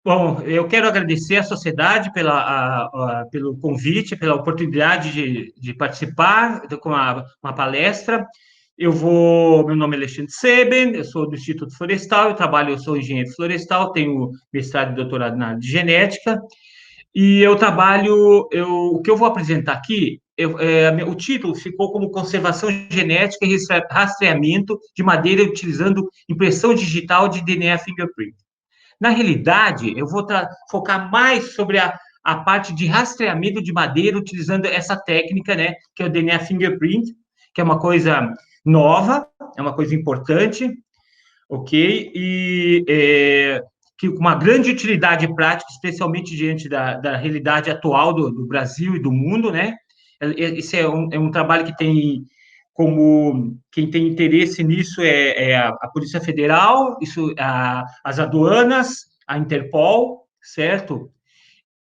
Bom, eu quero agradecer à sociedade pelo convite, pela oportunidade de participar com uma palestra. Meu nome é Alexandre Seben, eu sou do Instituto Florestal, eu sou engenheiro florestal, tenho mestrado e doutorado na área de genética, e o que eu vou apresentar aqui, o título ficou como Conservação Genética e Rastreamento de Madeira utilizando impressão digital de DNA fingerprint. Na realidade, eu vou focar mais sobre a parte de rastreamento de madeira utilizando essa técnica, né, que é o DNA fingerprint, que é uma coisa nova, é uma coisa importante, ok? Que com uma grande utilidade prática, especialmente diante da realidade atual do Brasil e do mundo, né? Esse é um trabalho que tem como quem tem interesse nisso é a Polícia Federal, as aduanas, a Interpol, certo?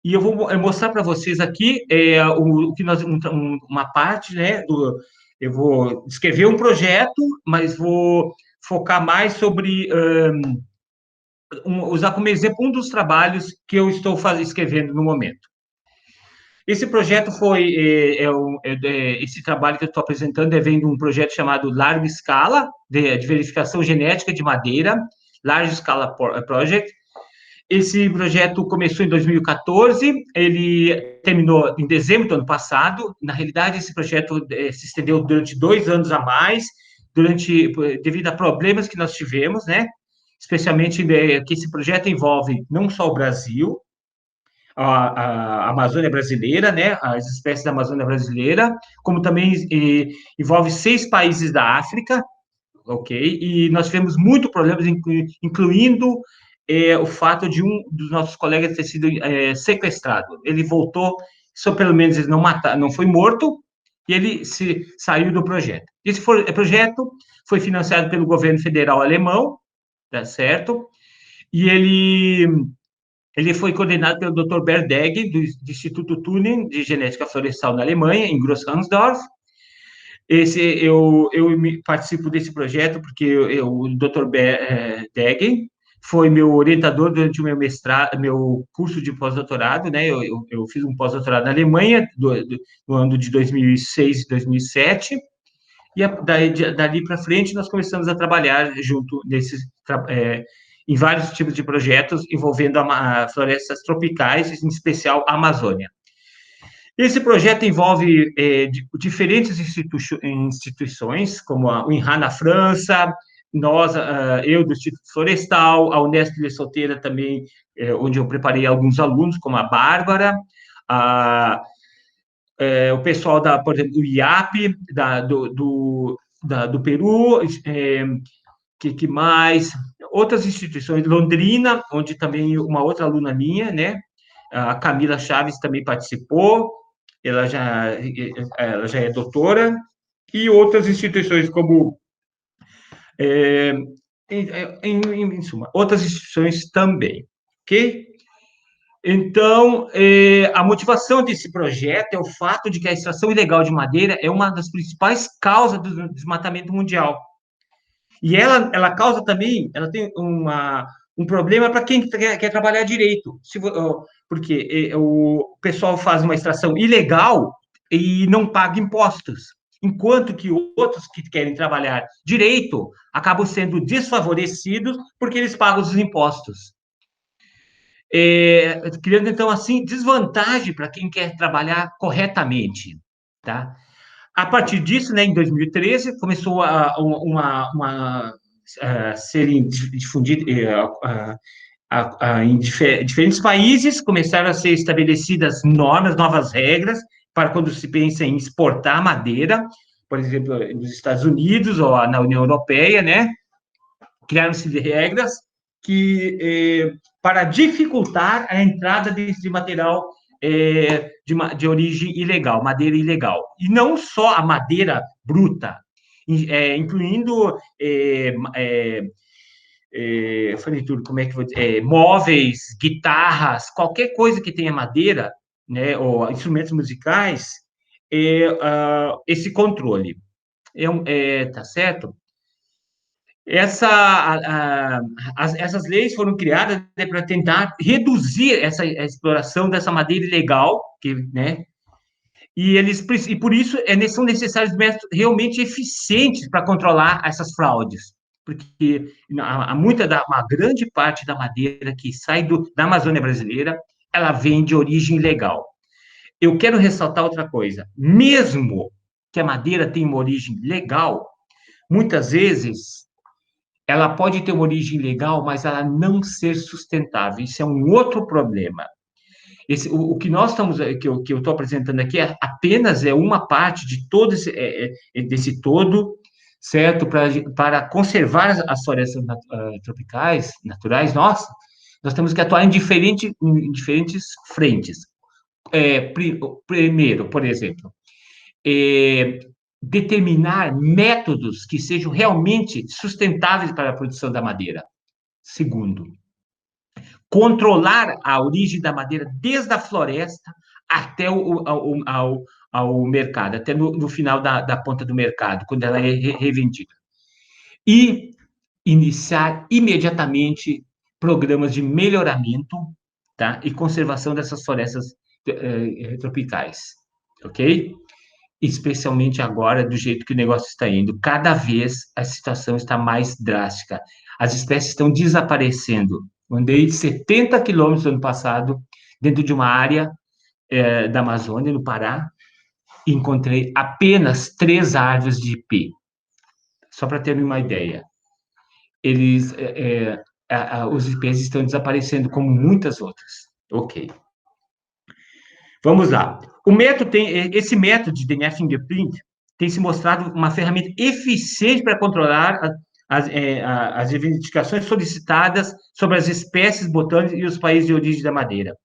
E eu vou mostrar para vocês aqui o que uma parte, né? Eu vou descrever um projeto, mas vou focar mais sobre usar como exemplo um dos trabalhos que eu estou escrevendo no momento. Esse projeto esse trabalho que eu estou apresentando vem de um projeto chamado Larga Escala, de verificação genética de madeira, Large Scala Project. Esse projeto começou em 2014, ele terminou em dezembro do ano passado. Na realidade, esse projeto se estendeu durante 2 anos a mais, devido a problemas que nós tivemos, né? Especialmente que esse projeto envolve não só o Brasil, a Amazônia brasileira, né, as espécies da Amazônia brasileira, como também envolve 6 países da África, ok? E nós tivemos muito problemas, incluindo o fato de um dos nossos colegas ter sido sequestrado. Ele voltou, só pelo menos ele não foi morto, e ele saiu do projeto. Esse projeto foi financiado pelo governo federal alemão, tá certo? E ele foi coordenado pelo Dr. Berdegg, do Instituto Thunen de Genética Florestal na Alemanha, em Groß-Hansdorf. Participo desse projeto porque o Dr. Berdegg foi meu orientador durante o meu mestrado, meu curso de pós-doutorado, né? Eu fiz um pós-doutorado na Alemanha no ano de 2006 e 2007, e dali para frente nós começamos a trabalhar junto em vários tipos de projetos envolvendo florestas tropicais, em especial a Amazônia. Esse projeto envolve diferentes instituições, como o INRA na França, eu do Instituto Florestal, a Unesp de Solteira também, onde eu preparei alguns alunos, como a Bárbara, o pessoal por exemplo, do IAP, do Peru, que mais? Outras instituições, Londrina, onde também uma outra aluna minha, né, a Camila Chaves também participou, ela já é doutora, e outras instituições como, é, em suma, outras instituições também, ok? Então, a motivação desse projeto é o fato de que a extração ilegal de madeira é uma das principais causas do desmatamento mundial. E ela causa também, ela tem um problema para quem quer trabalhar direito. Porque o pessoal faz uma extração ilegal e não paga impostos. Enquanto que outros que querem trabalhar direito acabam sendo desfavorecidos porque eles pagam os impostos. Criando, então, assim, desvantagem para quem quer trabalhar corretamente, tá? A partir disso, né, em 2013, começou a serem difundidas em diferentes países, começaram a ser estabelecidas normas, novas regras, para quando se pensa em exportar madeira, por exemplo, nos Estados Unidos ou na União Europeia, né, criaram-se regras para dificultar a entrada de material de origem ilegal, madeira ilegal. E não só a madeira bruta, incluindo eu falei tudo, como é que vou dizer? Móveis, guitarras, qualquer coisa que tenha madeira, né, ou instrumentos musicais, esse controle. Tá certo? Essas leis foram criadas, né, para tentar reduzir essa a exploração dessa madeira ilegal, né? E por isso são necessários métodos realmente eficientes para controlar essas fraudes, porque uma grande parte da madeira que sai da Amazônia brasileira, ela vem de origem ilegal. Eu quero ressaltar outra coisa: mesmo que a madeira tenha uma origem legal, muitas vezes ela pode ter uma origem legal, mas ela não ser sustentável. Isso é um outro problema. O que nós estamos, que eu estou apresentando aqui, apenas uma parte de todo desse todo, certo? Para conservar as florestas tropicais, naturais, nós temos que atuar em diferentes frentes. Primeiro, por exemplo, é, determinar métodos que sejam realmente sustentáveis para a produção da madeira. Segundo, controlar a origem da madeira desde a floresta até ao mercado, até no final da ponta do mercado, quando ela é revendida. E iniciar imediatamente programas de melhoramento, tá, e conservação dessas florestas tropicais, ok? Especialmente agora, do jeito que o negócio está indo. Cada vez a situação está mais drástica. As espécies estão desaparecendo. Andei 70 quilômetros no ano passado, dentro de uma área da Amazônia, no Pará, e encontrei apenas 3 árvores de ipê. Só para ter uma ideia. Os ipês estão desaparecendo, como muitas outras. Ok. Vamos lá. Esse método de DNA fingerprint tem se mostrado uma ferramenta eficiente para controlar as reivindicações solicitadas sobre as espécies botânicas e os países de origem da madeira.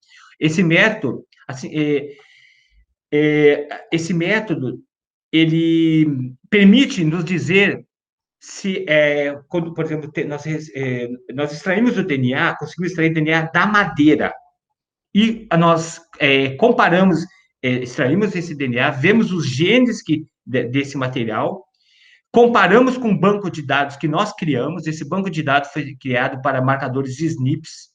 Esse método, assim, ele permite nos dizer se, quando, por exemplo, nós extraímos o DNA, conseguimos extrair o DNA da madeira, e nós comparamos, extraímos esse DNA, vemos os genes desse material, comparamos com um banco de dados que nós criamos. Esse banco de dados foi criado para marcadores de SNPs.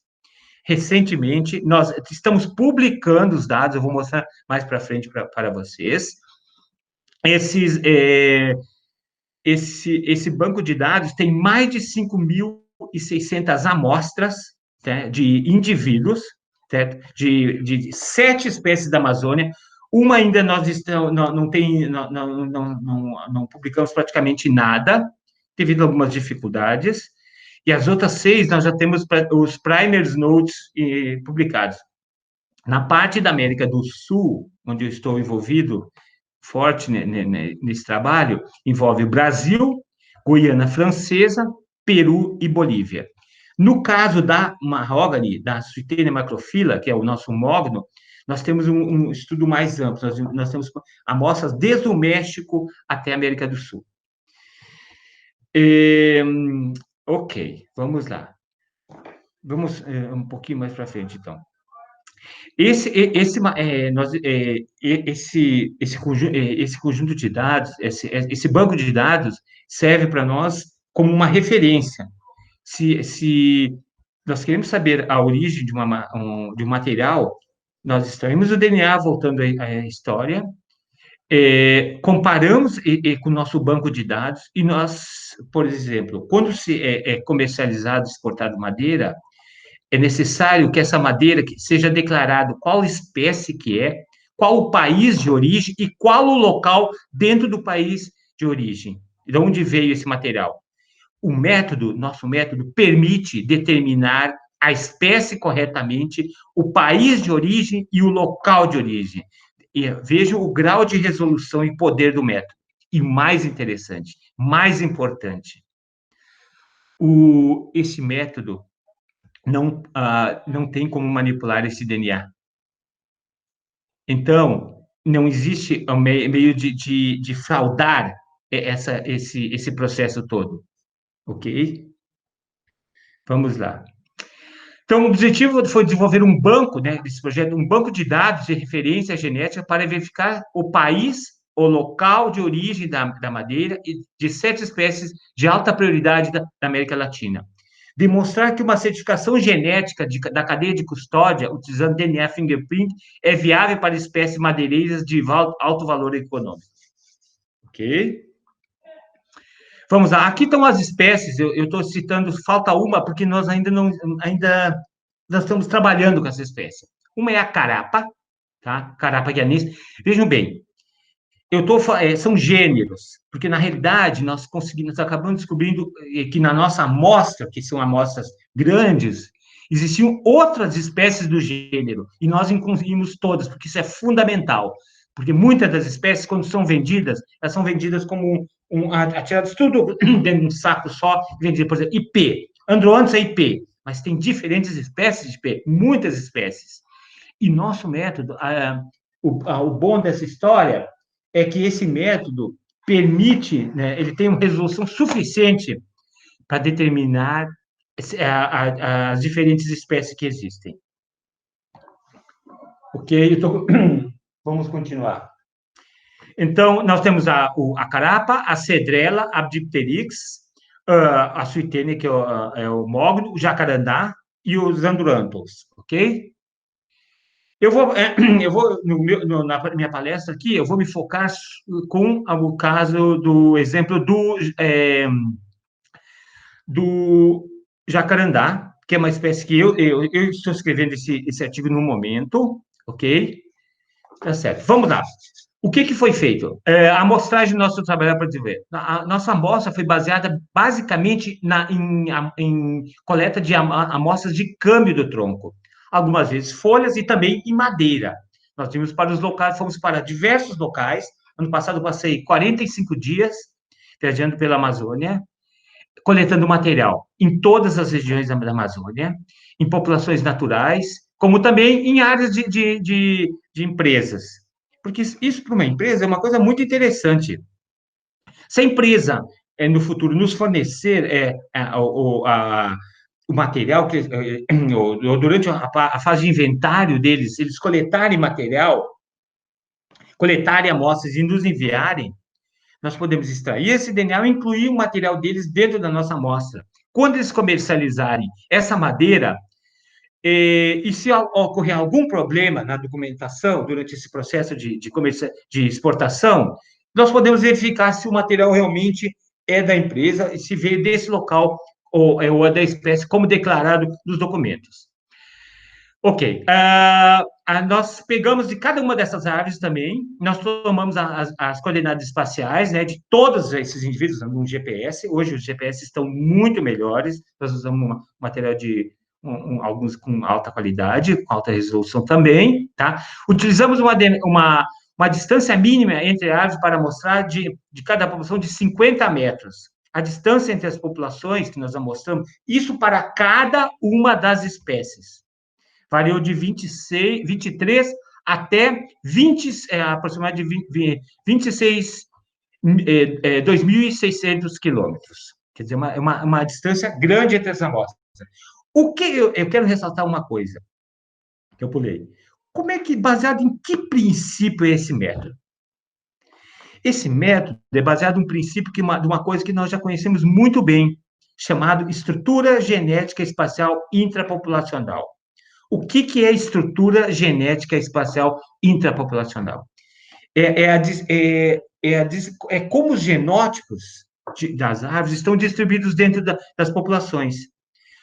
Recentemente, nós estamos publicando os dados, eu vou mostrar mais para frente para vocês. Esse banco de dados tem mais de 5.600 amostras, né, de indivíduos, certo? De 7 espécies da Amazônia. Uma ainda nós não publicamos praticamente nada, devido a algumas dificuldades, e as outras 6 nós já temos os primers notes publicados. Na parte da América do Sul, onde eu estou envolvido, forte nesse trabalho, envolve o Brasil, Guiana Francesa, Peru e Bolívia. No caso da mahogany, da Suetenia macrophylla, que é o nosso mogno, nós temos um estudo mais amplo. Nós temos amostras desde o México até a América do Sul. Ok, vamos lá. Vamos um pouquinho mais para frente, então. Esse conjunto de dados, esse banco de dados serve para nós como uma referência. Se nós queremos saber a origem de um material, nós extraímos o DNA, voltando à história, comparamos com o nosso banco de dados, e nós, por exemplo, quando se é comercializado, exportado madeira, é necessário que essa madeira seja declarado qual espécie que é, qual o país de origem e qual o local dentro do país de origem, de onde veio esse material. Nosso método permite determinar a espécie corretamente, o país de origem e o local de origem. E veja o grau de resolução e poder do método. E mais interessante, mais importante, esse método não tem como manipular esse DNA. Então, não existe meio de fraudar esse processo todo, ok? Vamos lá. Então, o objetivo foi desenvolver um banco, né, desse projeto, um banco de dados de referência genética para verificar o país o local de origem da madeira e de 7 espécies de alta prioridade da América Latina. Demonstrar que uma certificação genética da cadeia de custódia, utilizando DNA fingerprint, é viável para espécies madeireiras de alto valor econômico. Ok? Vamos lá. Aqui estão as espécies. Eu estou citando, falta uma, porque nós nós estamos trabalhando com essa espécie. Uma é a carapa, tá? Carapa guianense. Vejam bem, são gêneros, porque na realidade nós acabamos descobrindo que na nossa amostra, que são amostras grandes, existiam outras espécies do gênero, e nós incluímos todas, porque isso é fundamental, porque muitas das espécies, quando são vendidas, elas são vendidas como atiradas tudo dentro de um saco só, vendidas, por exemplo, IP, Androanthus é IP, mas tem diferentes espécies de IP, muitas espécies. E nosso método, o bom dessa história é que esse método permite, né, ele tem uma resolução suficiente para determinar as diferentes espécies que existem. Ok? Vamos continuar. Então, nós temos a carapa, a cedrela, a dipteryx, a suetênia, que é o mogno, o jacarandá e os androanthus, ok? Na minha palestra aqui, eu vou me focar com o caso do exemplo do jacarandá, que é uma espécie que eu estou escrevendo esse artigo no momento, ok? Tá certo. Vamos lá. O que foi feito? A amostragem do nosso trabalho para ver. A nossa amostra foi baseada basicamente em coleta de amostras de câmbio do tronco, algumas vezes folhas e também em madeira. Nós fomos para diversos locais. Ano passado eu passei 45 dias viajando pela Amazônia, coletando material em todas as regiões da Amazônia, em populações naturais, como também em áreas de empresas. Porque isso para uma empresa é uma coisa muito interessante. Se a empresa, no futuro, nos fornecer o material, durante a fase de inventário deles, eles coletarem material, coletarem amostras e nos enviarem, nós podemos extrair esse DNA e incluir o material deles dentro da nossa amostra. Quando eles comercializarem essa madeira, e se ocorrer algum problema na documentação durante esse processo de exportação, nós podemos verificar se o material realmente é da empresa e se veio desse local ou é da espécie, como declarado nos documentos. Ok. Nós pegamos de cada uma dessas árvores também, nós tomamos as coordenadas espaciais, né, de todos esses indivíduos no GPS. Hoje os GPS estão muito melhores, nós usamos um material alguns com alta qualidade, com alta resolução também, tá? Utilizamos uma distância mínima entre árvores para mostrar de cada população de 50 metros. A distância entre as populações que nós amostramos, isso para cada uma das espécies. Variou de 23 até aproximadamente 26, 2.600 quilômetros. Quer dizer, uma distância grande entre as amostras. Eu quero ressaltar uma coisa que eu pulei. Baseado em que princípio é esse método? Esse método é baseado em um princípio de uma coisa que nós já conhecemos muito bem, chamado estrutura genética espacial intrapopulacional. O que é estrutura genética espacial intrapopulacional? É como os genótipos das árvores estão distribuídos dentro das populações.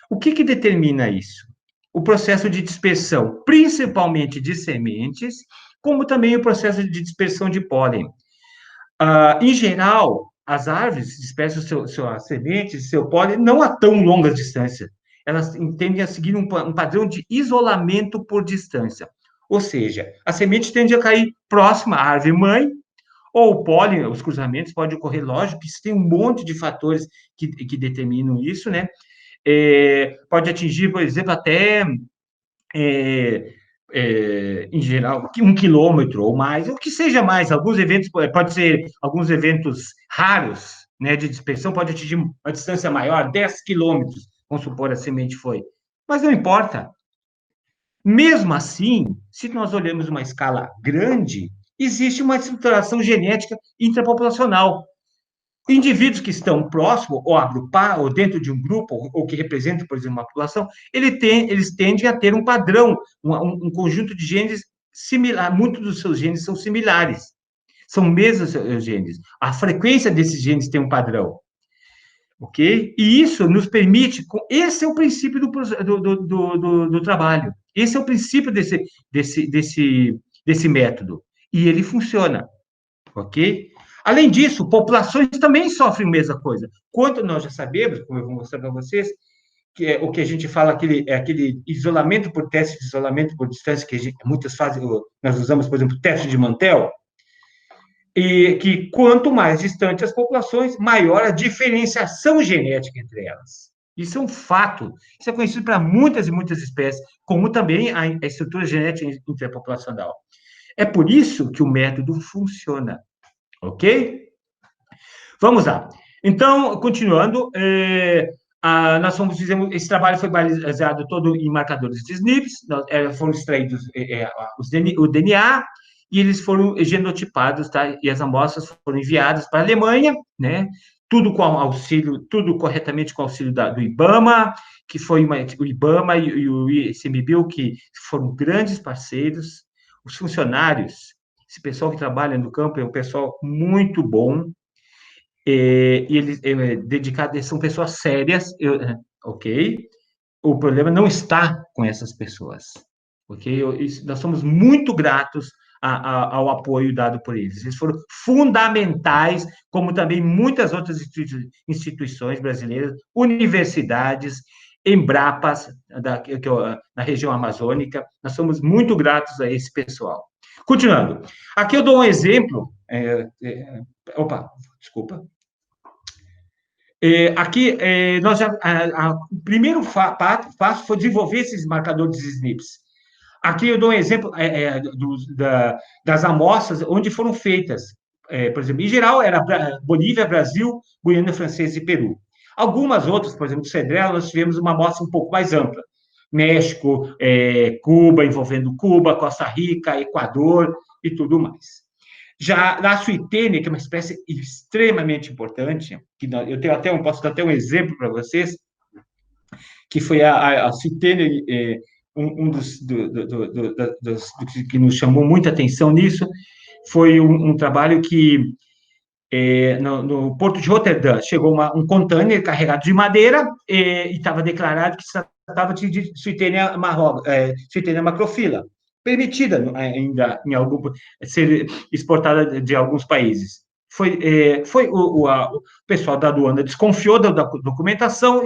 O que determina isso? O processo de dispersão, principalmente de sementes, como também o processo de dispersão de pólen. Em geral, as árvores dispersam suas sementes, seu pólen, não a tão longas distâncias. Elas tendem a seguir um padrão de isolamento por distância. Ou seja, a semente tende a cair próxima à árvore mãe, ou o pólen, os cruzamentos podem ocorrer, lógico, que isso tem um monte de fatores que determinam isso, né? Pode atingir, por exemplo, até, em geral, 1 quilômetro ou mais, ou que seja mais. Alguns eventos, pode ser alguns eventos raros, né, de dispersão, pode atingir uma distância maior, 10 quilômetros, vamos supor a semente foi. Mas não importa. Mesmo assim, se nós olhamos uma escala grande, existe uma estruturação genética intrapopulacional. Indivíduos que estão próximos, ou agrupar, ou dentro de um grupo, ou que representam, por exemplo, uma população, eles tendem a ter um padrão, um conjunto de genes similar. Muitos dos seus genes são similares, são mesmos genes. A frequência desses genes tem um padrão, ok? E isso nos permite, esse é o princípio do trabalho, esse é o princípio desse método, e ele funciona, ok? Além disso, populações também sofrem a mesma coisa. Quanto nós já sabemos, como eu vou mostrar para vocês, que é o que a gente fala, aquele isolamento por teste de isolamento por distância, que muitas fazem, nós usamos, por exemplo, teste de Mantel, e que quanto mais distante as populações, maior a diferenciação genética entre elas. Isso é um fato. Isso é conhecido para muitas e muitas espécies, como também a estrutura genética interpopulacional. É por isso que o método funciona. Ok? Vamos lá. Então, continuando, nós fizemos, esse trabalho foi baseado todo em marcadores de SNPs, foram extraídos o DNA, e eles foram genotipados, tá? E as amostras foram enviadas para a Alemanha, né? Tudo com auxílio, tudo corretamente com auxílio do IBAMA, que foi o IBAMA e o ICMBio, que foram grandes parceiros, os funcionários. Esse pessoal que trabalha no campo é um pessoal muito bom, e eles dedicados, são pessoas sérias, ok? O problema não está com essas pessoas, ok? Nós somos muito gratos ao apoio dado por eles. Eles foram fundamentais, como também muitas outras instituições brasileiras, universidades, Embrapas, na região amazônica. Nós somos muito gratos a esse pessoal. Continuando. Aqui eu dou um exemplo. Opa, desculpa. Aqui, o primeiro passo foi desenvolver esses marcadores de SNPs. Aqui eu dou um exemplo das amostras onde foram feitas. Por exemplo, em geral, era Bolívia, Brasil, Guiana Francesa e Peru. Algumas outras, por exemplo, Cedrela, nós tivemos uma amostra um pouco mais ampla. México, Cuba, envolvendo Cuba, Costa Rica, Equador e tudo mais. Já a suetênia, que é uma espécie extremamente importante, que posso dar até um exemplo para vocês, que foi a suetênia, um dos que nos chamou muita atenção nisso, foi um trabalho que no Porto de Roterdã chegou um container carregado de madeira e estava declarado que se tratava de suetênia macrofila, permitida ainda em algum ser exportada de alguns países. O pessoal da aduana desconfiou da documentação,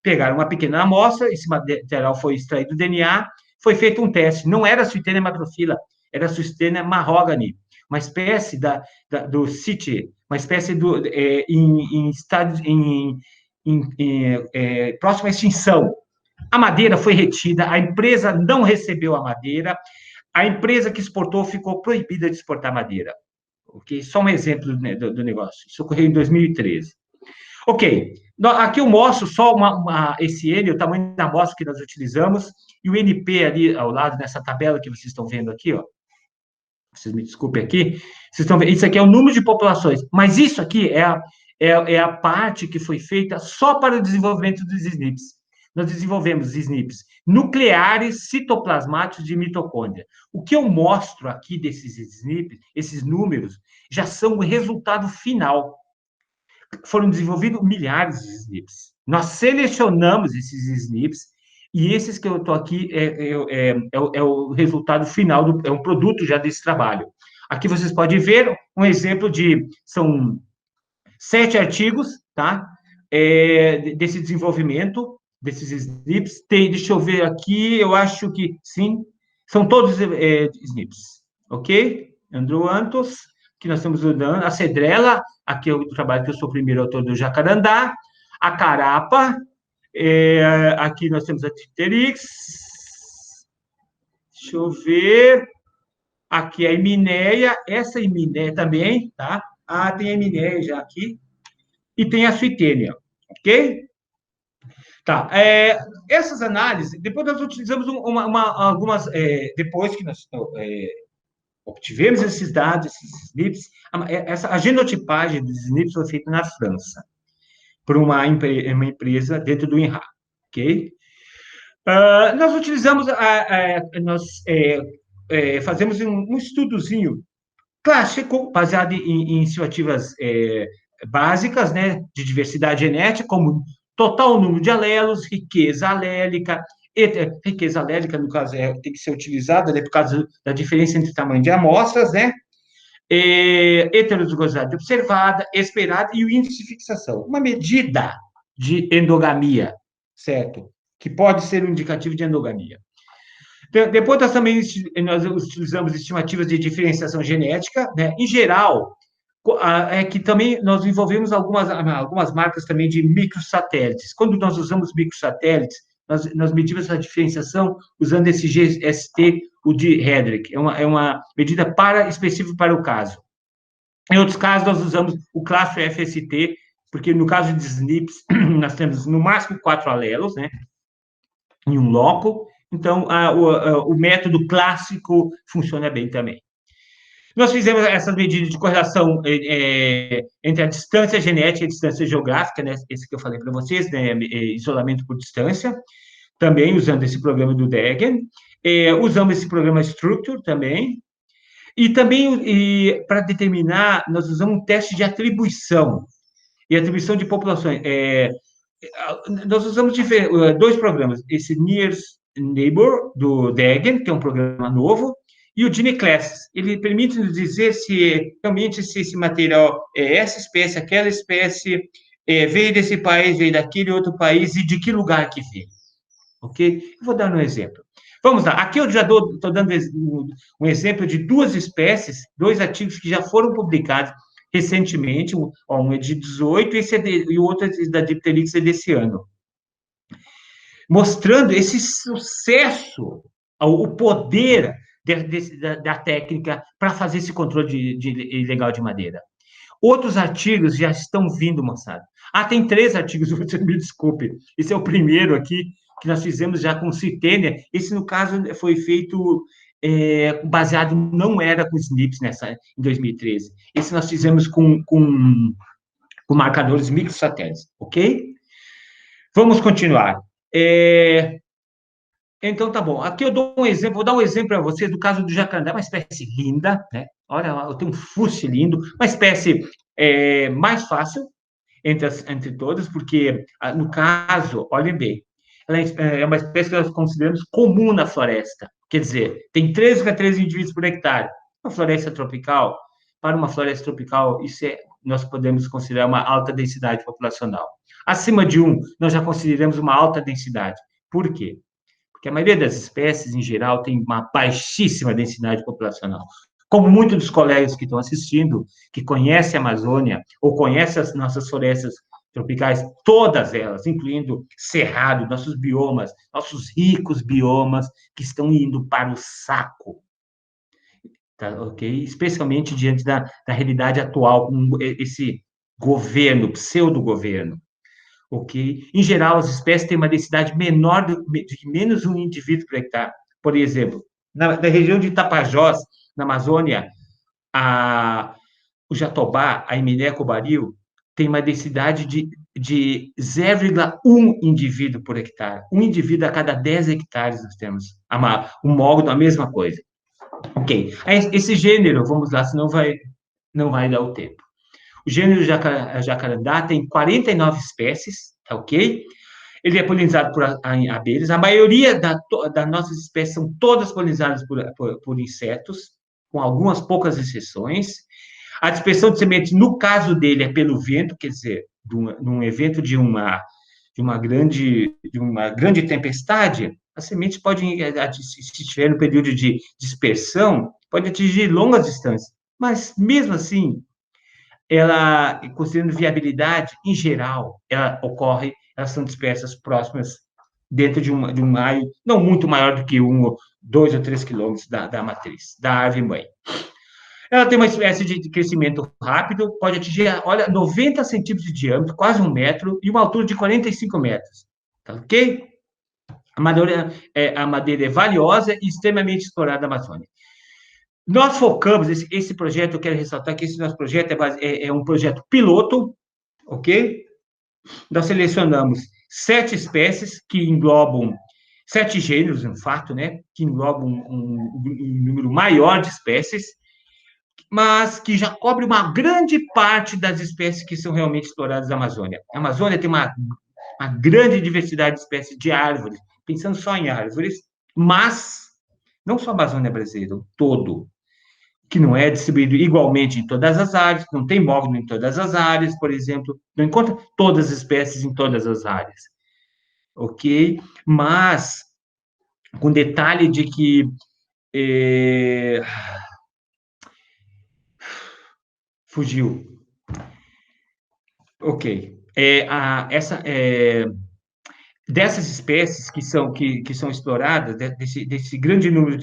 pegaram uma pequena amostra, esse material foi extraído do DNA, foi feito um teste, não era suetênia macrofila, era suetênia mahogany, uma espécie do CIT, uma espécie em estado próximo à extinção. A madeira foi retida, a empresa não recebeu a madeira, a empresa que exportou ficou proibida de exportar madeira. Ok? Só um exemplo do negócio. Isso ocorreu em 2013. Ok. Aqui eu mostro só esse N, o tamanho da amostra que nós utilizamos, e o NP ali ao lado, nessa tabela que vocês estão vendo aqui, ó. Vocês me desculpem aqui, vocês estão vendo, isso aqui é o número de populações, mas isso aqui é a parte que foi feita só para o desenvolvimento dos SNPs. Nós desenvolvemos SNPs nucleares citoplasmáticos de mitocôndria. O que eu mostro aqui desses SNPs, esses números, já são o resultado final. Foram desenvolvidos milhares de SNPs. Nós selecionamos esses SNPs e esses que eu estou aqui é o resultado final, é um produto já desse trabalho. Aqui vocês podem ver um exemplo são 7 artigos, tá? Desse desenvolvimento, desses SNPs. Deixa eu ver aqui, eu acho que sim, são todos SNPs, ok? Andrew Antos, que nós estamos usando, a Cedrela, aqui é o trabalho que eu sou o primeiro autor do Jacarandá, a Carapa, aqui nós temos a Titerix, deixa eu ver, aqui a Heminéia, essa Heminéia também, tá? Tem a Heminéia já aqui, e tem a Suetênia, ok? Tá, essas análises, depois nós utilizamos algumas, depois que nós Obtivemos esses dados, esses SNPs. A genotipagem dos SNPs foi feita na França, por uma empresa dentro do INRA, ok? Nós utilizamos, fazemos um estudozinho clássico, baseado em estimativas básicas, né, de diversidade genética, como total número de alelos, riqueza alélica, riqueza alélica, no caso, tem que ser utilizada, né, por causa da diferença entre tamanho de amostras, né, heterozigosidade observada, esperada e o índice de fixação. Uma medida de endogamia, certo? Que pode ser um indicativo de endogamia. Depois, nós utilizamos estimativas de diferenciação genética, né? Em geral, é que também nós envolvemos algumas marcas também de microsatélites. Quando nós usamos microsatélites, nós medimos a diferenciação usando esse GST, o de Hedrick. É uma medida específica para o caso. Em outros casos, nós usamos o classe FST, porque no caso de SNPs, nós temos no máximo 4 alelos, né? Em um loco. Então, o método clássico funciona bem também. Nós fizemos essas medidas de correlação entre a distância genética e a distância geográfica, né? Esse que eu falei para vocês, né? Isolamento por distância, também usando esse programa do Degen. Usamos esse programa Structure também. E também, para determinar, nós usamos um teste de atribuição. E atribuição de populações. Nós usamos dois programas, esse Nearest Neighbor, do Degen, que é um programa novo, e o GeneClass. Ele permite nos dizer se realmente se esse material é essa espécie, aquela espécie, veio desse país, veio daquele outro país, e de que lugar que veio. Ok? Eu vou dar um exemplo. Vamos lá. Aqui eu já estou dando um exemplo de duas espécies, dois artigos que já foram publicados recentemente, um é de 18 e o outro é da Dipterix é desse ano, mostrando esse sucesso, o poder da técnica para fazer esse controle ilegal de madeira. Outros artigos já estão vindo, moçada. Tem 3 artigos, você me desculpe. Esse é o primeiro aqui, que nós fizemos já com Citênia. Esse, no caso, foi feito baseado, não era com SNPs em 2013. Esse nós fizemos com marcadores microsatélites, ok? Vamos continuar. Então, tá bom. Aqui eu dou um exemplo, vou dar um exemplo para vocês do caso do jacarandá, uma espécie linda, né? Olha, eu tenho um fosse lindo, uma espécie mais fácil entre todas, porque, no caso, olhem bem, ela é uma espécie que nós consideramos comum na floresta. Quer dizer, tem 13 a 13 indivíduos por hectare. Uma floresta tropical, para uma floresta tropical, nós podemos considerar uma alta densidade populacional. Acima de 1, nós já consideramos uma alta densidade. Por quê? Porque a maioria das espécies, em geral, tem uma baixíssima densidade populacional. Como muitos dos colegas que estão assistindo, que conhecem a Amazônia, ou conhecem as nossas florestas tropicais, todas elas, incluindo Cerrado, nossos biomas, nossos ricos biomas, que estão indo para o saco, tá, ok? Especialmente diante da realidade atual, com esse governo, pseudo-governo, ok? Em geral, as espécies têm uma densidade menor de menos um indivíduo por hectare. Por exemplo, na região de Tapajós, na Amazônia, o jatobá, a Hemileia cobaril, tem uma densidade de 0,1 indivíduo por hectare. Um indivíduo a cada 10 hectares nós temos. O mogno, a mesma coisa. Ok. Esse gênero, vamos lá, senão não vai dar o tempo. O gênero jacarandá tem 49 espécies, tá ok? Ele é polinizado por abelhas. A maioria das nossas espécies são todas polinizadas por insetos, com algumas poucas exceções. A dispersão de sementes, no caso dele, é pelo vento, quer dizer, num evento de uma grande tempestade, as sementes podem, se estiver no período de dispersão, pode atingir longas distâncias. Mas, mesmo assim, ela, considerando viabilidade, em geral, elas são dispersas próximas dentro de um raio não muito maior do que 2 ou 3 quilômetros da matriz, da árvore-mãe. Ela tem uma espécie de crescimento rápido, pode atingir, olha, 90 centímetros de diâmetro, quase 1 metro, e uma altura de 45 metros. Tá ok? A madeira é valiosa e extremamente explorada na Amazônia. Nós focamos, esse projeto, eu quero ressaltar que esse nosso projeto é um projeto piloto, ok? Nós selecionamos 7 espécies que englobam 7 gêneros, um fato, né? Que englobam um número maior de espécies, mas que já cobre uma grande parte das espécies que são realmente exploradas na Amazônia. A Amazônia tem uma grande diversidade de espécies de árvores, pensando só em árvores, mas não só a Amazônia brasileira, o todo, que não é distribuído igualmente em todas as áreas, não tem mogno em todas as áreas, por exemplo, não encontra todas as espécies em todas as áreas, ok? Mas, com detalhe de que é, fugiu, ok. Dessas espécies que são exploradas, desse grande número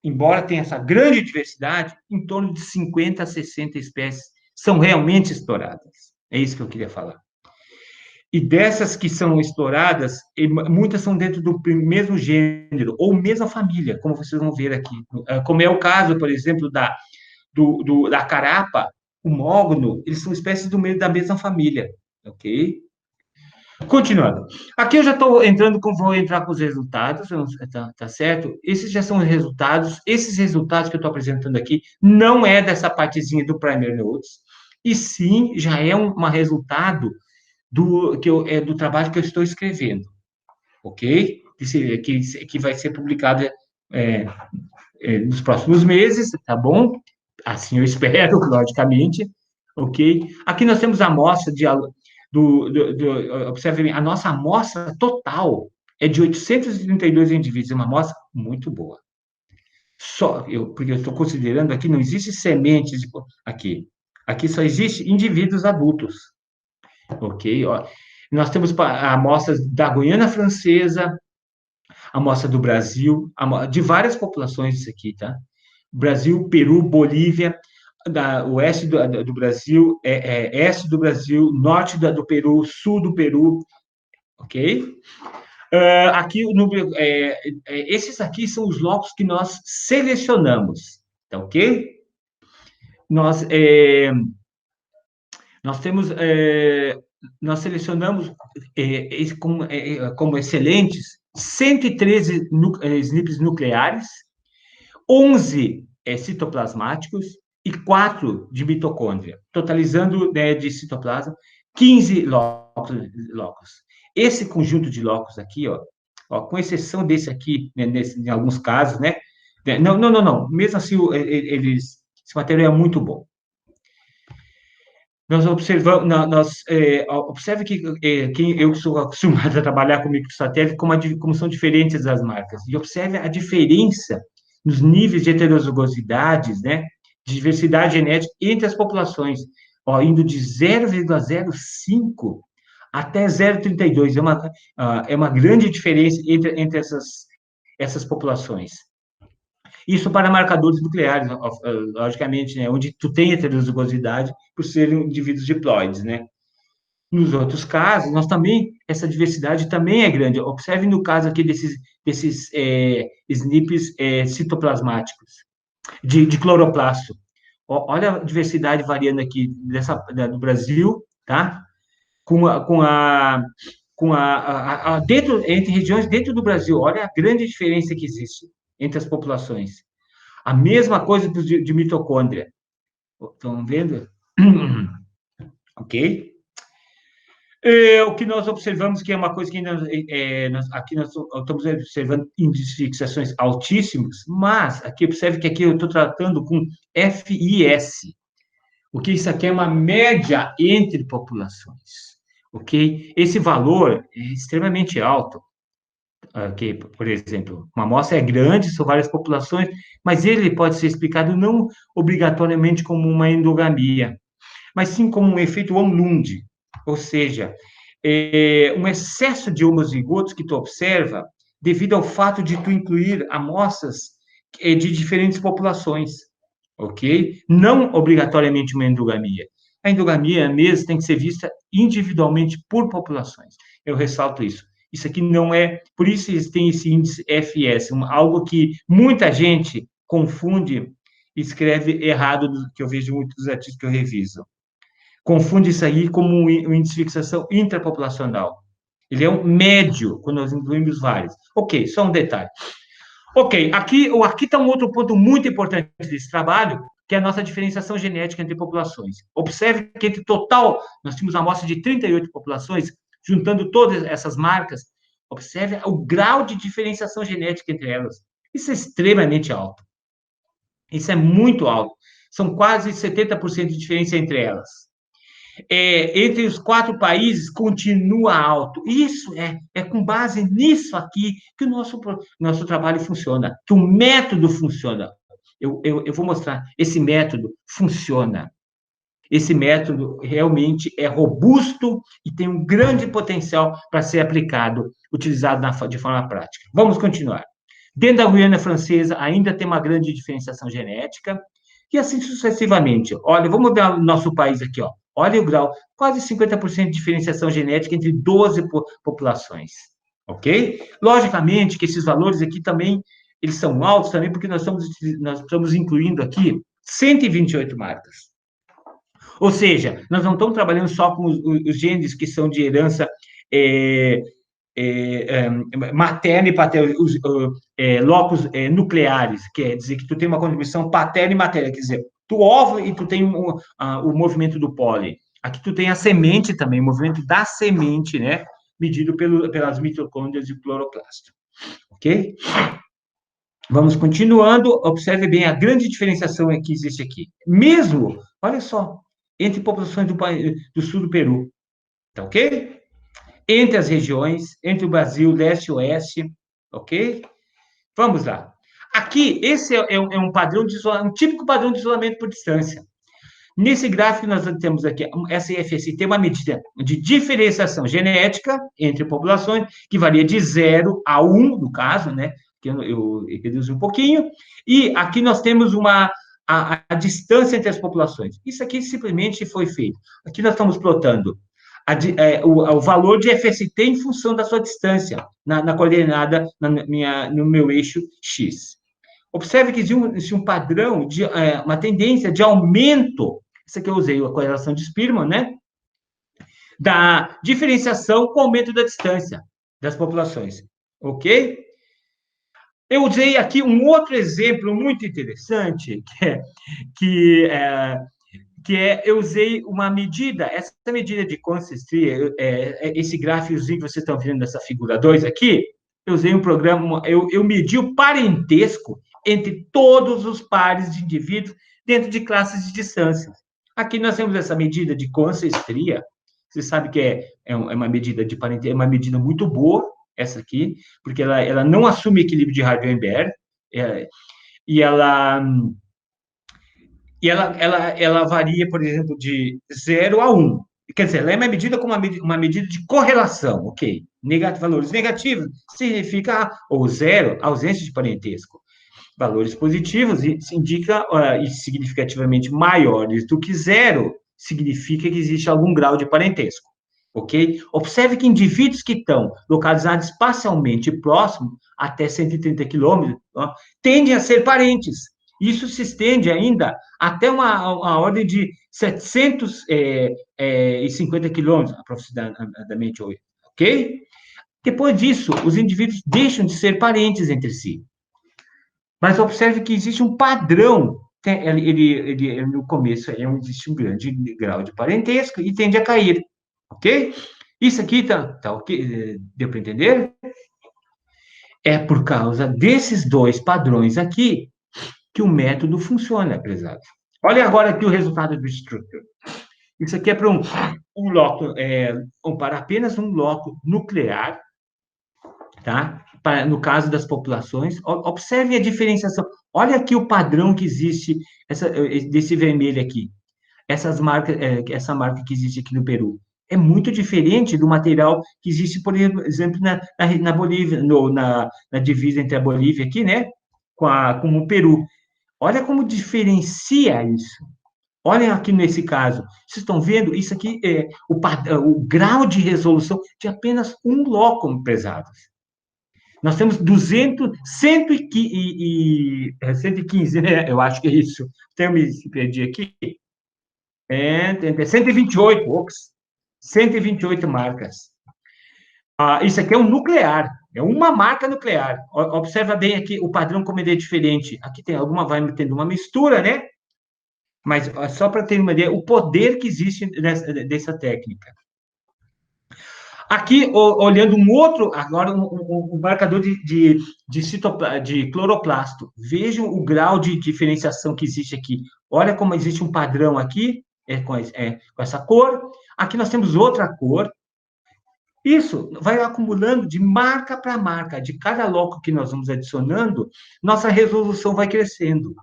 embora tenha essa grande diversidade, em torno de 50 a 60 espécies são realmente exploradas. É isso que eu queria falar. E dessas que são exploradas, muitas são dentro do mesmo gênero, ou mesma família, como vocês vão ver aqui. Como é o caso, por exemplo, da carapa, o mogno, eles são espécies do meio da mesma família, ok? Continuando. Aqui eu já estou entrando, vou entrar com os resultados, tá certo? Esses já são os resultados. Esses resultados que eu estou apresentando aqui não é dessa partezinha do Primer Notes, e sim já é um resultado do trabalho que eu estou escrevendo, ok? Que vai ser publicado é, nos próximos meses, tá bom? Assim eu espero, logicamente, ok? Aqui nós temos a amostra observe bem, a nossa amostra total é de 832 indivíduos, é uma amostra muito boa. Porque eu estou considerando aqui, não existe sementes aqui. Aqui só existe indivíduos adultos, ok? Ó, nós temos amostras da Guiana Francesa, amostra do Brasil, de várias populações isso aqui, tá? Brasil, Peru, Bolívia, oeste do Brasil, este do Brasil, norte do Peru, sul do Peru, ok? Aqui, esses aqui são os locos que nós selecionamos, tá ok? Nós, nós temos, nós selecionamos como excelentes 113 SNPs nucleares, 11 citoplasmáticos e 4 de mitocôndria, totalizando, né, de citoplasma 15 locos. Esse conjunto de locos aqui, com exceção desse aqui, né, em alguns casos, né? Não. Mesmo assim, esse material é muito bom. Nós observamos, observe que eu sou acostumado a trabalhar com microsatélite, como são diferentes as marcas. E observe a diferença nos níveis de heterozigosidades, né, de diversidade genética entre as populações, indo de 0,05 até 0,32. É uma grande diferença entre essas populações. Isso para marcadores nucleares, logicamente, né, onde tu tem heterozigosidade por serem indivíduos diploides, né? Nos outros casos, essa diversidade também é grande. Observe no caso aqui desses SNPs citoplasmáticos, de cloroplasto. Olha a diversidade variando aqui do Brasil, tá? Entre regiões dentro do Brasil. Olha a grande diferença que existe entre as populações. A mesma coisa de mitocôndria. Estão vendo? Ok? O que nós observamos que é uma coisa que aqui nós estamos observando índices de fixações altíssimos, mas aqui observe que aqui eu estou tratando com FIS, porque isso aqui é uma média entre populações, ok? Esse valor é extremamente alto, ok? Por exemplo, uma amostra é grande, são várias populações, mas ele pode ser explicado não obrigatoriamente como uma endogamia, mas sim como um efeito Omlund, ou seja, um excesso de homozigotos que tu observa devido ao fato de tu incluir amostras de diferentes populações, ok? Não obrigatoriamente uma endogamia. A endogamia mesmo tem que ser vista individualmente por populações. Eu ressalto isso. Isso aqui não é, por isso tem esse índice FS, algo que muita gente confunde, escreve errado, que eu vejo muitos artigos que eu reviso. Confunde isso aí como um índice de fixação intrapopulacional. Ele é um médio, quando nós incluímos vários. Ok, só um detalhe. Ok, aqui está um outro ponto muito importante desse trabalho, que é a nossa diferenciação genética entre populações. Observe que entre total, nós tínhamos uma amostra de 38 populações, juntando todas essas marcas, observe o grau de diferenciação genética entre elas. Isso é extremamente alto. Isso é muito alto. São quase 70% de diferença entre elas. Entre os 4 países, continua alto. Isso é com base nisso aqui que o nosso trabalho funciona, que o método funciona. Eu vou mostrar. Esse método funciona. Esse método realmente é robusto e tem um grande potencial para ser aplicado, utilizado de forma prática. Vamos continuar. Dentro da Guiana Francesa, ainda tem uma grande diferenciação genética, e assim sucessivamente. Olha, vamos ver o nosso país aqui, ó. Olha o grau, quase 50% de diferenciação genética entre 12 populações, ok? Logicamente que esses valores aqui também, eles são altos também, porque nós estamos incluindo aqui 128 marcas. Ou seja, nós não estamos trabalhando só com os genes que são de herança materna e paterna, os locos nucleares, quer dizer que tu tem uma contribuição paterna e materna, quer dizer, tu óvulo e tu tem o movimento do pólen. Aqui tu tem a semente também, o movimento da semente, né, medido pelas mitocôndrias e o cloroplasto. Ok? Vamos continuando, observe bem a grande diferenciação que existe aqui. Mesmo, olha só, entre populações do sul do Peru, tá ok? Entre as regiões, entre o Brasil, leste e oeste, ok? Vamos lá. Aqui, esse é um padrão de isolamento, um típico padrão de isolamento por distância. Nesse gráfico, nós temos aqui, essa IFSI tem uma medida de diferenciação genética entre populações, que varia de 0 a 1, no caso, né? Que eu reduzi um pouquinho. E aqui nós temos a distância entre as populações. Isso aqui simplesmente foi feito. Aqui nós estamos plotando o valor de FST em função da sua distância, na coordenada, no meu eixo X. Observe que existe um padrão, uma tendência de aumento, isso aqui eu usei a correlação de Spearman, né? Da diferenciação com o aumento da distância das populações, ok? Eu usei aqui um outro exemplo muito interessante, eu usei uma medida, essa medida de consistência, esse gráficozinho que vocês estão vendo nessa figura 2 aqui, eu usei um programa, eu medi o parentesco entre todos os pares de indivíduos dentro de classes de distância. Aqui nós temos essa medida de consistência, você sabe que é uma medida de parentesco, é uma medida muito boa, essa aqui, porque ela não assume equilíbrio de Hardy-Weinberg, e ela varia, por exemplo, de 0 a 1. Quer dizer, ela é medida como uma medida de correlação, ok? Valores negativos significa, ou 0, ausência de parentesco. Valores positivos indica e significativamente maiores do que 0, significa que existe algum grau de parentesco, ok? Observe que indivíduos que estão localizados espacialmente próximos, até 130 quilômetros, tendem a ser parentes. Isso se estende ainda até uma ordem de 750 quilômetros, aproximadamente, ok? Depois disso, os indivíduos deixam de ser parentes entre si. Mas observe que existe um padrão. No começo existe um grande grau de parentesco e tende a cair, ok? Isso aqui tá ok? Deu para entender? É por causa desses dois padrões aqui que o método funciona, prezado. Olha agora aqui o resultado do Structure. Isso aqui é para um loco, para apenas um loco nuclear, tá? No caso das populações, observe a diferenciação. Olha aqui o padrão que existe desse vermelho aqui. Essa marca que existe aqui no Peru. É muito diferente do material que existe, por exemplo, na Bolívia, na divisa entre a Bolívia aqui, né? Com o Peru. Olha como diferencia isso. Olhem aqui nesse caso. Vocês estão vendo? Isso aqui é o grau de resolução de apenas um loco, pesados. Nós temos 200, 115, né? Eu acho que é isso. Até eu me perdi aqui. 128, ops, 128 marcas. Isso aqui é um nuclear, é uma marca nuclear. Observa bem aqui o padrão como ele é diferente. Aqui tem alguma, vai tendo uma mistura, né? Mas só para ter uma ideia, o poder que existe dessa técnica. Aqui, olhando um outro, agora um marcador de cloroplasto. Vejam o grau de diferenciação que existe aqui. Olha como existe um padrão aqui, com essa cor. Aqui nós temos outra cor. Isso vai acumulando de marca para marca. De cada loco que nós vamos adicionando, nossa resolução vai crescendo.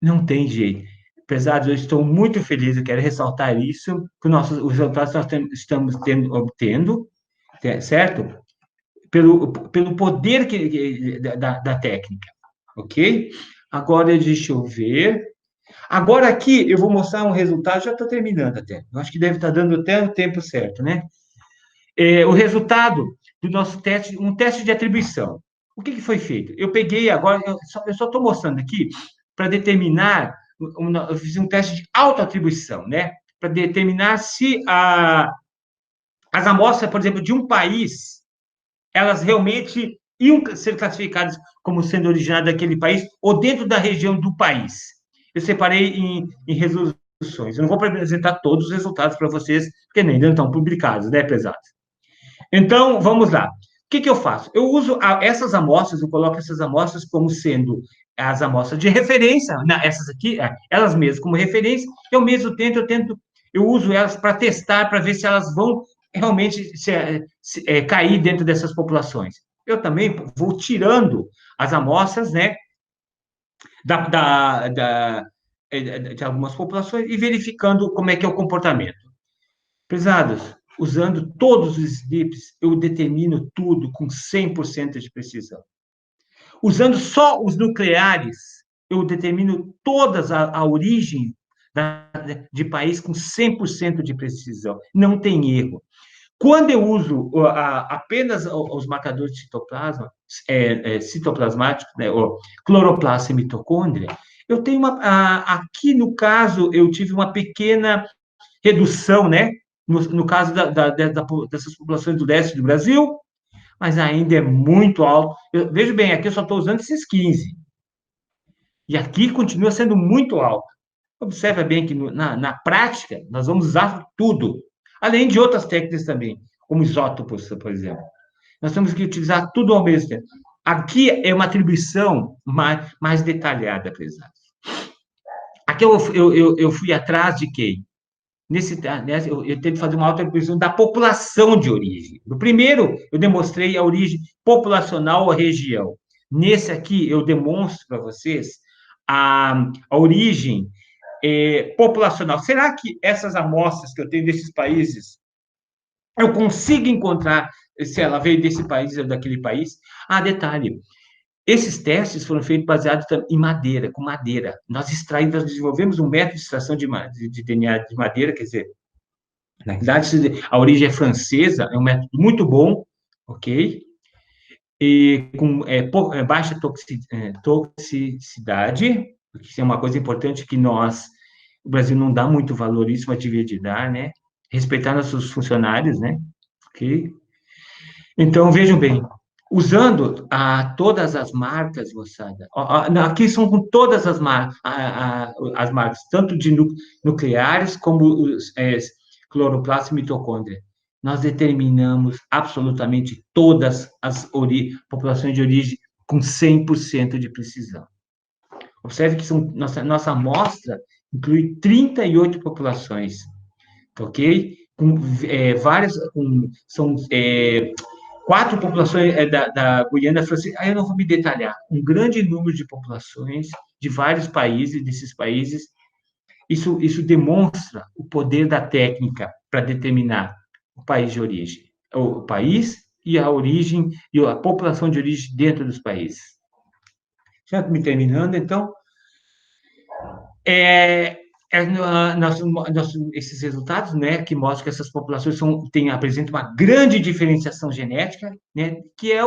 Não tem jeito. Apesar de eu estou muito feliz, eu quero ressaltar isso, que os resultados que nós estamos obtendo, certo? Pelo poder da técnica, ok? Agora, deixa eu ver. Agora aqui eu vou mostrar um resultado, já estou terminando até. Eu acho que deve estar dando até o tempo certo, né? O resultado do nosso teste, um teste de atribuição. O que foi feito? Eu peguei agora, eu só estou mostrando aqui para determinar, eu fiz um teste de autoatribuição, né? Para determinar se as amostras, por exemplo, de um país, elas realmente iam ser classificadas como sendo originadas daquele país ou dentro da região do país. Eu separei em resoluções. Eu não vou apresentar todos os resultados para vocês, porque ainda não estão publicados, né, pesados? Então, vamos lá. O que eu faço? Eu uso essas amostras, eu coloco essas amostras como sendo as amostras de referência, essas aqui, elas mesmas como referência, eu uso elas para testar, para ver se elas vão realmente cair dentro dessas populações. Eu também vou tirando as amostras, né, de algumas populações e verificando como é que é o comportamento. Prezados, usando todos os SNPs, eu determino tudo com 100% de precisão. Usando só os nucleares, eu determino todas a origem de país com 100% de precisão. Não tem erro. Quando eu uso apenas os marcadores de citoplasma, citoplasmáticos, né, ou cloroplasta e mitocôndria, eu tenho aqui no caso, eu tive uma pequena redução, né, no caso dessas populações do leste do Brasil, mas ainda é muito alto. Veja bem, aqui eu só estou usando esses 15. E aqui continua sendo muito alto. Observa bem que na prática, nós vamos usar tudo, além de outras técnicas também, como isótopos, por exemplo. Nós temos que utilizar tudo ao mesmo tempo. Aqui é uma atribuição mais detalhada, prezados. Aqui eu fui atrás de quem? Eu tento fazer uma autoatribuição da população de origem. No primeiro, eu demonstrei a origem populacional ou região. Nesse aqui, eu demonstro para vocês a origem populacional. Será que essas amostras que eu tenho desses países, eu consigo encontrar se ela veio desse país ou daquele país? Detalhe, esses testes foram feitos baseados em madeira, com madeira. Nós desenvolvemos um método de extração de DNA de madeira, quer dizer, na verdade, a origem é francesa, é um método muito bom, ok? E com baixa toxicidade, que é uma coisa importante que o Brasil não dá muito valor a isso, mas devia dar, né? Respeitar nossos funcionários, né? Ok? Então, vejam bem, usando todas as marcas, moçada, aqui são com todas as marcas, tanto de nucleares como os cloroplasto e mitocôndria. Nós determinamos absolutamente todas as populações de origem com 100% de precisão. Observe que nossa amostra inclui 38 populações, ok? Com várias, são 4 populações da Guiana Francesa. Aí eu não vou me detalhar. Um grande número de populações de vários países, desses países. Isso demonstra o poder da técnica para determinar o país de origem, o país e a origem e a população de origem dentro dos países. Já me terminando, então, Esses resultados, né, que mostram que essas populações apresentam uma grande diferenciação genética, né, que é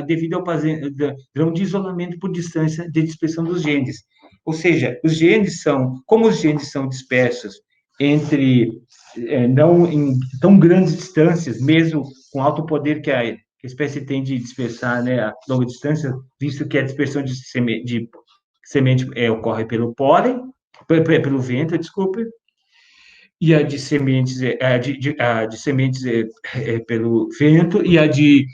devido ao padrão de isolamento por distância de dispersão dos genes. Ou seja, como os genes são dispersos não em tão grandes distâncias, mesmo com alto poder que a espécie tem de dispersar, né, a longa distância, visto que a dispersão de semente ocorre pelo pólen, pelo vento, desculpe, e a de sementes, a de sementes pelo vento, e a de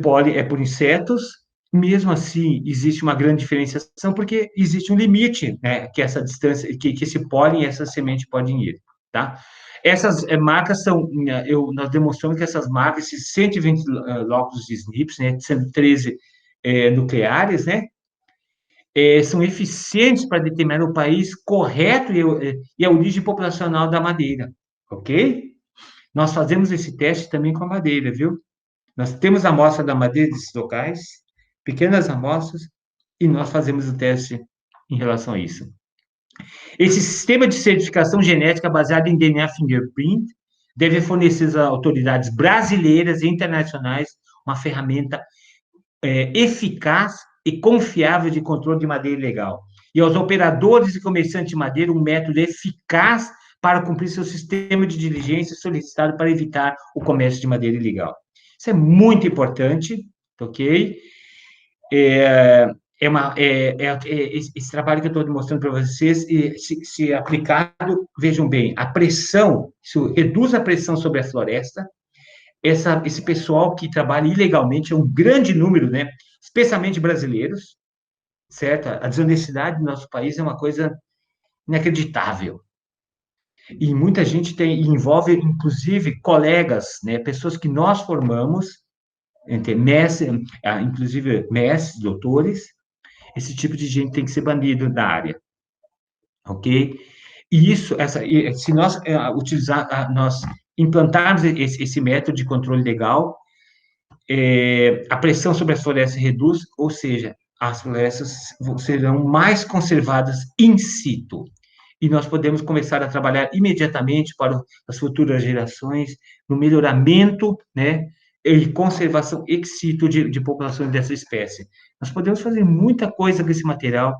pólen é por insetos. Mesmo assim, existe uma grande diferenciação, porque existe um limite, né, que essa distância, que esse pólen e essa semente podem ir, tá? Essas marcas nós demonstramos que essas marcas, esses 120 locos de SNPs, né, sendo 13 nucleares, né, são eficientes para determinar o país correto e a origem populacional da madeira, ok? Nós fazemos esse teste também com a madeira, viu? Nós temos a amostra da madeira desses locais, pequenas amostras, e nós fazemos o teste em relação a isso. Esse sistema de certificação genética baseado em DNA fingerprint deve fornecer às autoridades brasileiras e internacionais uma ferramenta eficaz e confiável de controle de madeira ilegal. E aos operadores e comerciantes de madeira um método eficaz para cumprir seu sistema de diligência solicitado para evitar o comércio de madeira ilegal. Isso é muito importante, ok? Esse trabalho que eu estou mostrando para vocês, se aplicado, vejam bem, a pressão, isso reduz a pressão sobre a floresta. Esse pessoal que trabalha ilegalmente é um grande número, né? Especialmente brasileiros, certo? A desonestidade do nosso país é uma coisa inacreditável. E muita gente envolve, inclusive, colegas, né? Pessoas que nós formamos, inclusive mestres, doutores. Esse tipo de gente tem que ser banido da área, ok? E se nós nós implantarmos esse método de controle legal, a pressão sobre as florestas reduz, ou seja, as florestas serão mais conservadas in situ. E nós podemos começar a trabalhar imediatamente para as futuras gerações no melhoramento, né, e conservação ex situ de populações dessa espécie. Nós podemos fazer muita coisa com esse material.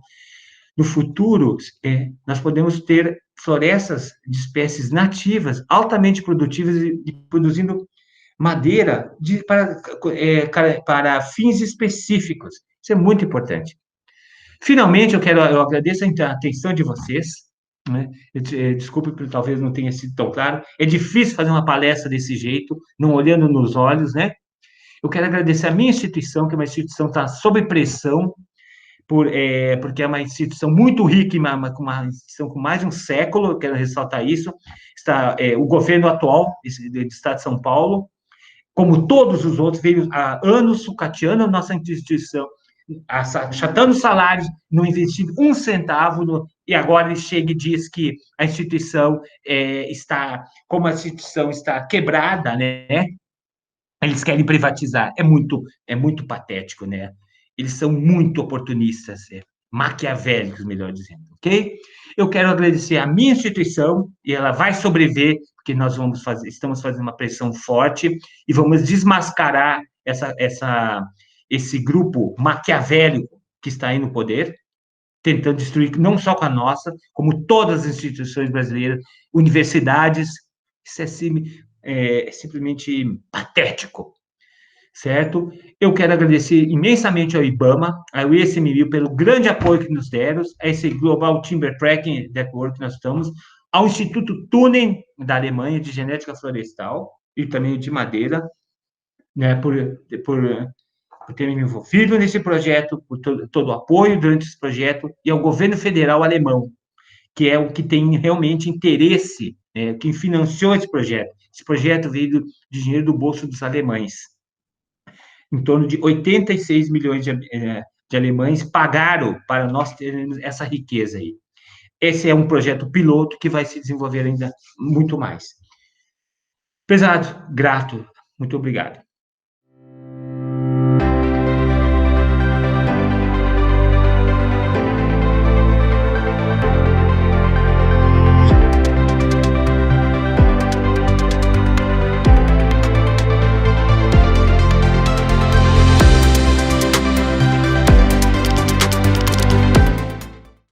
No futuro, nós podemos ter florestas de espécies nativas, altamente produtivas e produzindo madeira para fins específicos. Isso é muito importante. Finalmente, eu agradeço a atenção de vocês. Né? Desculpe por talvez não tenha sido tão claro. É difícil fazer uma palestra desse jeito, não olhando nos olhos, né? Eu quero agradecer a minha instituição, que é uma instituição que está sob pressão, porque é uma instituição muito rica, uma instituição com mais de um século, eu quero ressaltar isso. O governo atual do Estado de São Paulo, como todos os outros, veio há anos sucateando a nossa instituição, achatando salários, não investindo um centavo, e agora ele chega e diz que a instituição como a instituição está quebrada, né? Eles querem privatizar. É muito patético, né? Eles são muito oportunistas, maquiavélicos, melhor dizendo, ok? Eu quero agradecer à minha instituição, e ela vai sobreviver, porque estamos fazendo uma pressão forte, e vamos desmascarar esse grupo maquiavélico que está aí no poder, tentando destruir, não só com a nossa, como todas as instituições brasileiras, universidades. Isso é simplesmente patético, certo? Eu quero agradecer imensamente ao IBAMA, ao ICMBio, pelo grande apoio que nos deram, a esse Global Timber Tracking Network que nós estamos, ao Instituto Thunen, da Alemanha, de Genética Florestal, e também de Madeira, né, por ter me envolvido nesse projeto, por todo o apoio durante esse projeto, e ao governo federal alemão, que é o que tem realmente interesse, né, quem financiou esse projeto. Esse projeto veio de dinheiro do bolso dos alemães. Em torno de 86 milhões de alemães pagaram para nós termos essa riqueza aí. Esse é um projeto piloto que vai se desenvolver ainda muito mais. Prezado, grato, muito obrigado.